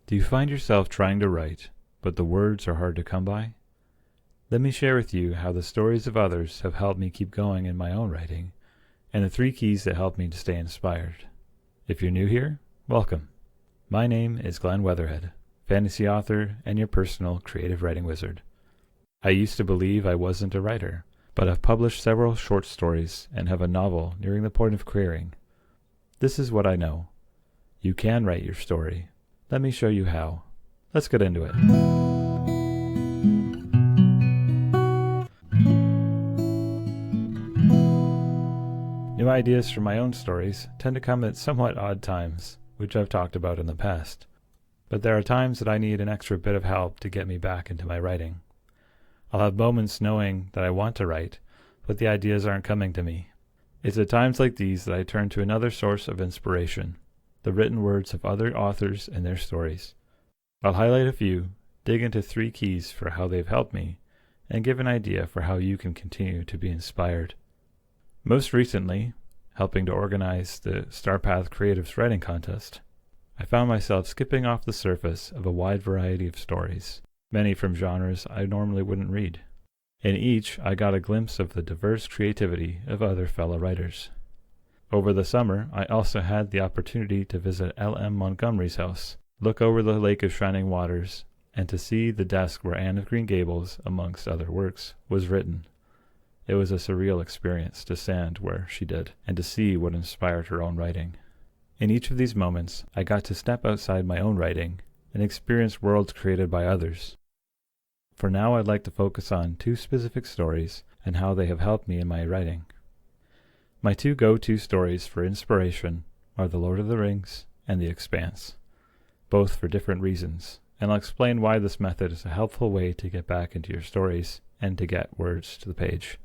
Do you find yourself trying to write, but the words are hard to come by? Let me share with you how the stories of others have helped me keep going in my own writing, and the 3 keys that help me to stay inspired. If you're new here, welcome. My name is Glen Weatherhead, fantasy author and your personal creative writing wizard. I used to believe I wasn't a writer, but I've published several short stories and have a novel nearing the point of clearing. This is what I know. You can write your story. Let me show you how. Let's get into it. New ideas for my own stories tend to come at somewhat odd times, which I've talked about in the past. But there are times that I need an extra bit of help to get me back into my writing. I'll have moments knowing that I want to write, but the ideas aren't coming to me. It's at times like these that I turn to another source of inspiration, the written words of other authors and their stories. I'll highlight a few, dig into 3 keys for how they've helped me, and give an idea for how you can continue to be inspired. Most recently, helping to organize the StarPath Creatives Writing Contest, I found myself skipping off the surface of a wide variety of stories, many from genres I normally wouldn't read. In each, I got a glimpse of the diverse creativity of other fellow writers. Over the summer, I also had the opportunity to visit L.M. Montgomery's house, look over the Lake of Shining Waters, and to see the desk where Anne of Green Gables, amongst other works, was written. It was a surreal experience to stand where she did, and to see what inspired her own writing. In each of these moments, I got to step outside my own writing and experience worlds created by others. For now, I'd like to focus on 2 specific stories and how they have helped me in my writing. My 2 go-to stories for inspiration are The Lord of the Rings and The Expanse, both for different reasons, and I'll explain why this method is a helpful way to get back into your stories and to get words to the page.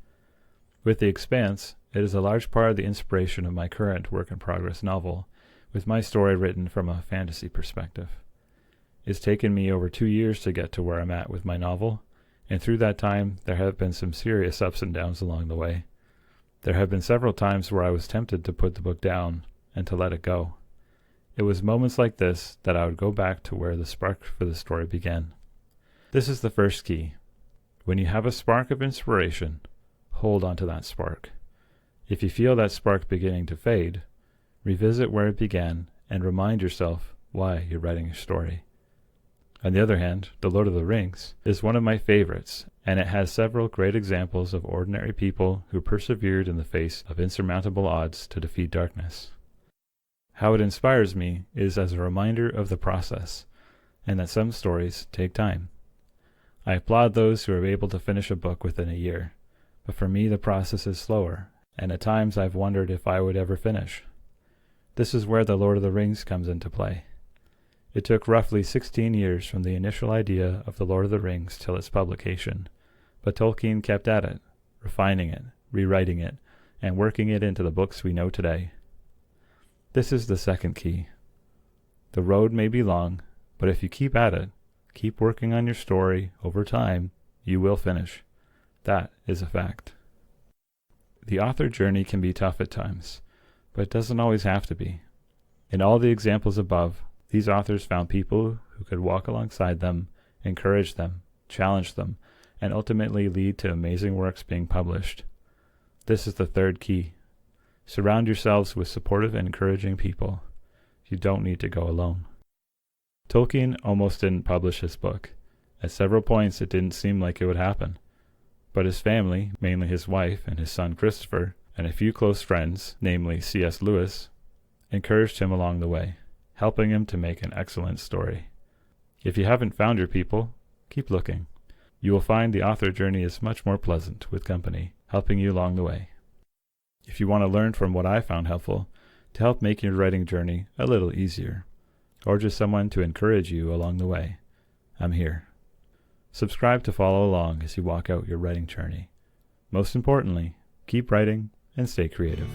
With The Expanse, it is a large part of the inspiration of my current work-in-progress novel, with my story written from a fantasy perspective. It's taken me over 2 years to get to where I'm at with my novel, and through that time there have been some serious ups and downs along the way. There have been several times where I was tempted to put the book down and to let it go. It was moments like this that I would go back to where the spark for the story began. This is the first key. When you have a spark of inspiration, hold on to that spark. If you feel that spark beginning to fade, revisit where it began and remind yourself why you're writing your story. On the other hand, The Lord of the Rings is one of my favorites, and it has several great examples of ordinary people who persevered in the face of insurmountable odds to defeat darkness. How it inspires me is as a reminder of the process, and that some stories take time. I applaud those who are able to finish a book within a year, but for me the process is slower, and at times I've wondered if I would ever finish. This is where The Lord of the Rings comes into play. It took roughly 16 years from the initial idea of The Lord of the Rings till its publication, but Tolkien kept at it, refining it, rewriting it, and working it into the books we know today. This is the second key. The road may be long, but if you keep at it, keep working on your story over time, you will finish. That is a fact. The author journey can be tough at times, but it doesn't always have to be. In all the examples above, these authors found people who could walk alongside them, encourage them, challenge them, and ultimately lead to amazing works being published. This is the third key. Surround yourselves with supportive and encouraging people. You don't need to go alone. Tolkien almost didn't publish his book. At several points it didn't seem like it would happen. But his family, mainly his wife and his son Christopher, and a few close friends, namely C.S. Lewis, encouraged him along the way, helping him to make an excellent story. If you haven't found your people, keep looking. You will find the author journey is much more pleasant with company, helping you along the way. If you want to learn from what I found helpful to help make your writing journey a little easier, or just someone to encourage you along the way, I'm here. Subscribe to follow along as you walk out your writing journey. Most importantly, keep writing and stay creative.